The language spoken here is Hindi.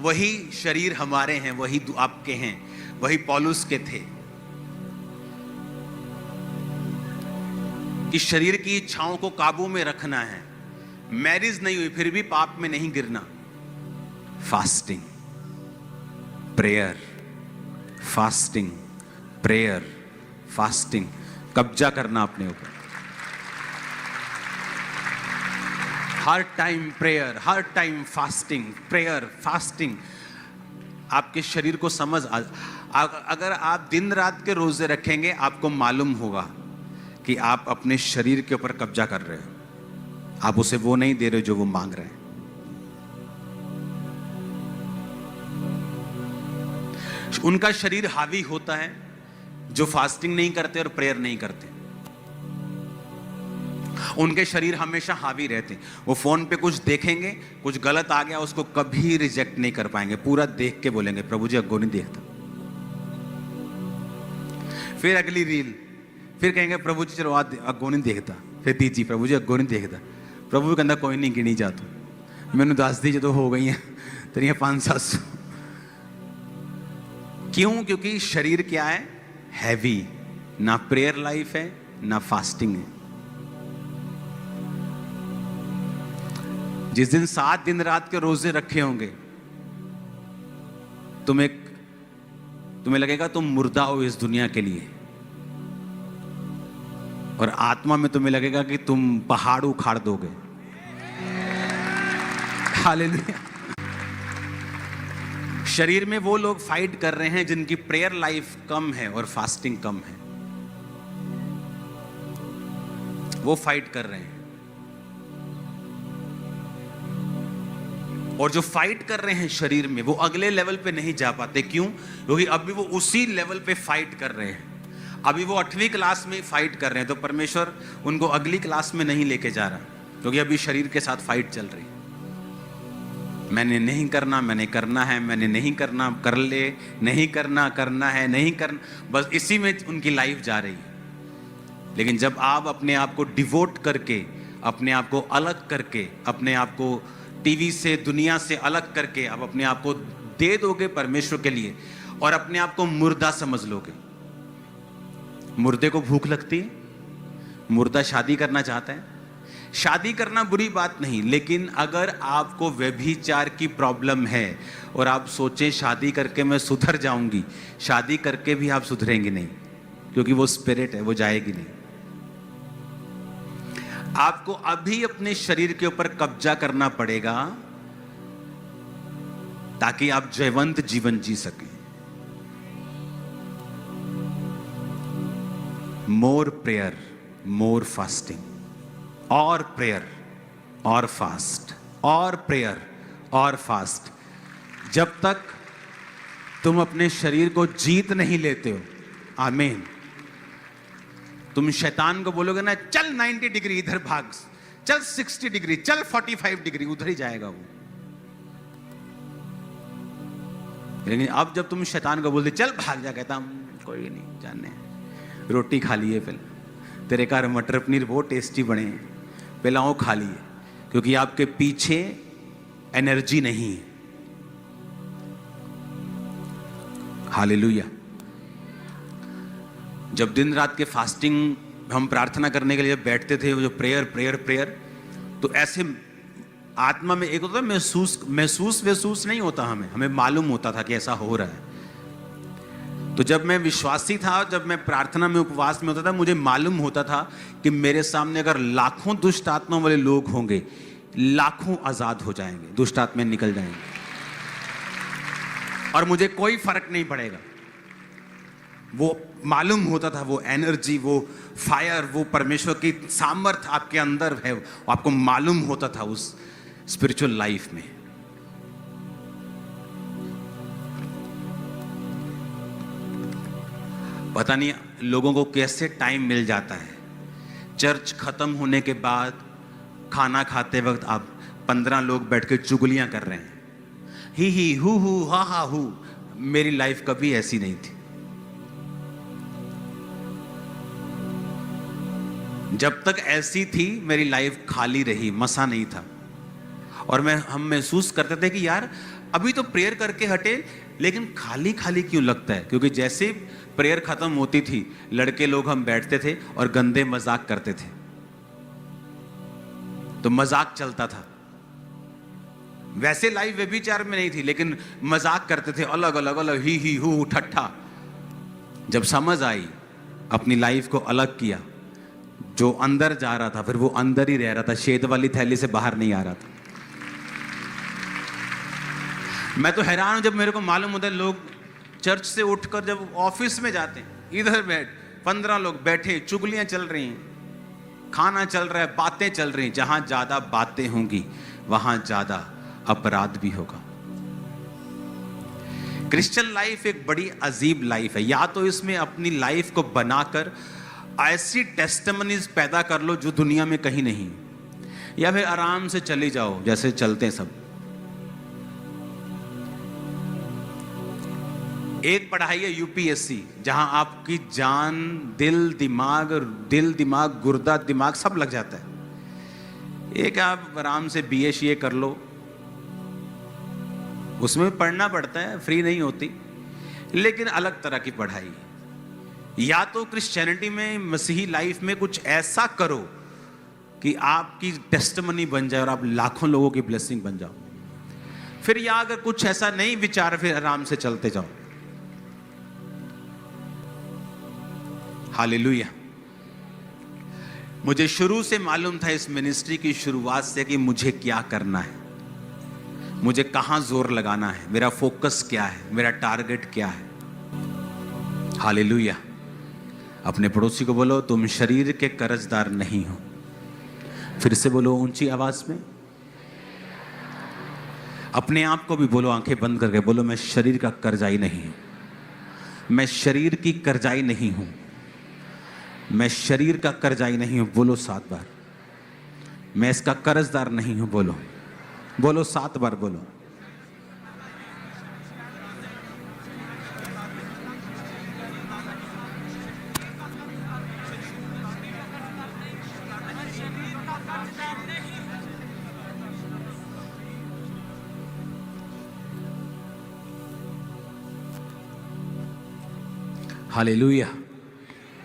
वही शरीर हमारे हैं, वही आपके हैं, वही पौलुस के थे कि शरीर की इच्छाओं को काबू में रखना है। मैरिज नहीं हुई फिर भी पाप में नहीं गिरना। Fasting, prayer, fasting, prayer, fasting, कब्जा करना अपने ऊपर। हर टाइम प्रेयर, हर टाइम फास्टिंग, प्रेयर, फास्टिंग। आपके शरीर को समझ अगर आप दिन रात के रोजे रखेंगे, आपको मालूम होगा कि आप अपने शरीर के ऊपर कब्जा कर रहे हो। आप उसे वो नहीं दे रहे जो वो मांग रहे हैं। उनका शरीर हावी होता है जो फास्टिंग नहीं करते और प्रेयर नहीं करते। उनके शरीर हमेशा हावी रहते हैं। वो फोन पे कुछ देखेंगे, कुछ गलत आ गया, उसको कभी रिजेक्ट नहीं कर पाएंगे। पूरा देख के बोलेंगे प्रभु जी अग्गो नहीं देखता। फिर अगली रील, फिर कहेंगे प्रभु जी चलो अग्गो नहीं देखता। फिर तीजी, प्रभु जी अग्गो नहीं देखता। प्रभु कहता कोई नहीं गिनी जा तू, मैंने 10 दी जो हो गई हैं तेरिया 500-700। क्यों? क्योंकि शरीर क्या है? हैवी। ना प्रेयर लाइफ है ना फास्टिंग है। जिस दिन 7 दिन रात के रोजे रखे होंगे, तुम्हें लगेगा तुम मुर्दा हो इस दुनिया के लिए, और आत्मा में तुम्हें लगेगा कि तुम पहाड़ उखाड़ दोगे। हालेलुया। शरीर में वो लोग फाइट कर रहे हैं जिनकी प्रेयर लाइफ कम है और फास्टिंग कम है। वो फाइट कर रहे हैं। और जो फाइट कर रहे हैं शरीर में, वो अगले लेवल पे नहीं जा पाते। क्यों? क्योंकि अभी वो उसी लेवल पे फाइट कर रहे हैं। अभी वो 8वीं क्लास में फाइट कर रहे हैं, तो परमेश्वर उनको अगली क्लास में नहीं लेके जा रहा, क्योंकि अभी शरीर के साथ फाइट चल रही है। मैंने नहीं करना, मैंने करना है, मैंने नहीं करना, कर ले, नहीं करना, करना है, नहीं करना, बस इसी में उनकी लाइफ जा रही है। लेकिन जब आप अपने आप को डिवोट करके, अपने आप को अलग करके, अपने आप को टीवी से, दुनिया से अलग करके आप अपने आप को दे दोगे परमेश्वर के लिए, और अपने आप को मुर्दा समझ लोगे। मुर्दे को भूख लगती है, मुर्दा शादी करना चाहता है। शादी करना बुरी बात नहीं, लेकिन अगर आपको व्यभिचार की प्रॉब्लम है और आप सोचें शादी करके मैं सुधर जाऊंगी, शादी करके भी आप सुधरेंगे नहीं, क्योंकि वो स्पिरिट है, वो जाएगी नहीं। आपको अभी अपने शरीर के ऊपर कब्जा करना पड़ेगा ताकि आप जयवंत जीवन जी सकें। मोर प्रेयर, मोर फास्टिंग, और प्रेयर और फास्ट, और प्रेयर और फास्ट। जब तक तुम अपने शरीर को जीत नहीं लेते हो, आमीन, तुम शैतान को बोलोगे ना चल 90 डिग्री इधर भाग, चल 60 डिग्री, चल 45 डिग्री, उधर ही जाएगा वो। लेकिन अब जब तुम शैतान को बोलते चल भाग जा, कहता कोई नहीं, जानने रोटी खा लिए, पहले तेरे घर मटर पनीर बहुत टेस्टी बने हैं, पहला वो खा लिए, क्योंकि आपके पीछे एनर्जी नहीं है। हालेलुया। जब दिन रात के फास्टिंग हम प्रार्थना करने के लिए जब बैठते थे, वो जो प्रेयर प्रेयर प्रेयर, तो ऐसे आत्मा में एक होता है महसूस नहीं होता, हमें मालूम होता था कि ऐसा हो रहा है। तो जब मैं विश्वासी था, जब मैं प्रार्थना में उपवास में होता था, मुझे मालूम होता था कि मेरे सामने अगर लाखों दुष्ट आत्मा वाले लोग होंगे, लाखों आजाद हो जाएंगे, दुष्ट आत्माएं निकल जाएंगे, और मुझे कोई फर्क नहीं पड़ेगा। वो मालूम होता था, वो एनर्जी, वो फायर, वो परमेश्वर की सामर्थ आपके अंदर है, वो आपको मालूम होता था उस स्पिरिचुअल लाइफ में। पता नहीं लोगों को कैसे टाइम मिल जाता है। चर्च खत्म होने के बाद खाना खाते वक्त आप 15 लोग बैठ के चुगलियां कर रहे हैं, ही हु हा हा हु। मेरी लाइफ कभी ऐसी नहीं थी। जब तक ऐसी थी मेरी लाइफ खाली रही, मसा नहीं था। और हम महसूस करते थे कि यार अभी तो प्रेयर करके हटे, लेकिन खाली खाली क्यों लगता है? क्योंकि जैसे प्रेयर खत्म होती थी, लड़के लोग हम बैठते थे और गंदे मजाक करते थे। तो मजाक चलता था, वैसे लाइफ व्यभिचार में नहीं थी, लेकिन मजाक करते थे, अलग अलग अलग, ही हु ठट्ठा। जब समझ आई, अपनी लाइफ को अलग किया, जो अंदर जा रहा था फिर वो अंदर ही रह रहा था, शेद वाली थैली से बाहर नहीं आ रहा था। मैं तो हैरान हूं जब मेरे को मालूम होता है लोग चर्च से उठकर जब ऑफिस में जाते हैं, इधर बैठ 15 लोग बैठे, चुगलियां चल रही हैं, खाना चल रहा है, बातें चल रही हैं। जहां ज्यादा बातें होंगी वहां ज्यादा अपराध भी होगा। क्रिश्चियन लाइफ एक बड़ी अजीब लाइफ है। या तो इसमें अपनी लाइफ को बनाकर ऐसी टेस्टिमनीज पैदा कर लो जो दुनिया में कहीं नहीं, या फिर आराम से चले जाओ जैसे चलते हैं सब। एक पढ़ाई है यूपीएससी, जहां आपकी जान, दिल दिमाग, गुर्दा, दिमाग सब लग जाता है। एक आप आराम से बीए कर लो, उसमें पढ़ना पड़ता है, फ्री नहीं होती, लेकिन अलग तरह की पढ़ाई। या तो क्रिश्चियनिटी में, मसीही लाइफ में कुछ ऐसा करो कि आपकी टेस्टिमनी बन जाए और आप लाखों लोगों की ब्लेसिंग बन जाओ। फिर या अगर कुछ ऐसा नहीं विचार, फिर आराम से चलते जाओ। हालेलुया। मुझे शुरू से मालूम था इस मिनिस्ट्री की शुरुआत से कि मुझे क्या करना है, मुझे कहां जोर लगाना है, मेरा फोकस क्या है, मेरा टारगेट क्या है। हालेलुया। अपने पड़ोसी को बोलो, तुम शरीर के कर्जदार नहीं हो। फिर से बोलो ऊंची आवाज में। अपने आप को भी बोलो, आंखें बंद करके बोलो, मैं शरीर का कर्जाई नहीं हूं, मैं शरीर की कर्जाई नहीं हूं, मैं शरीर का कर्जाई नहीं हूं। बोलो 7 बार। मैं इसका कर्जदार नहीं हूं। बोलो बोलो 7 बार बोलो। हालेलुया।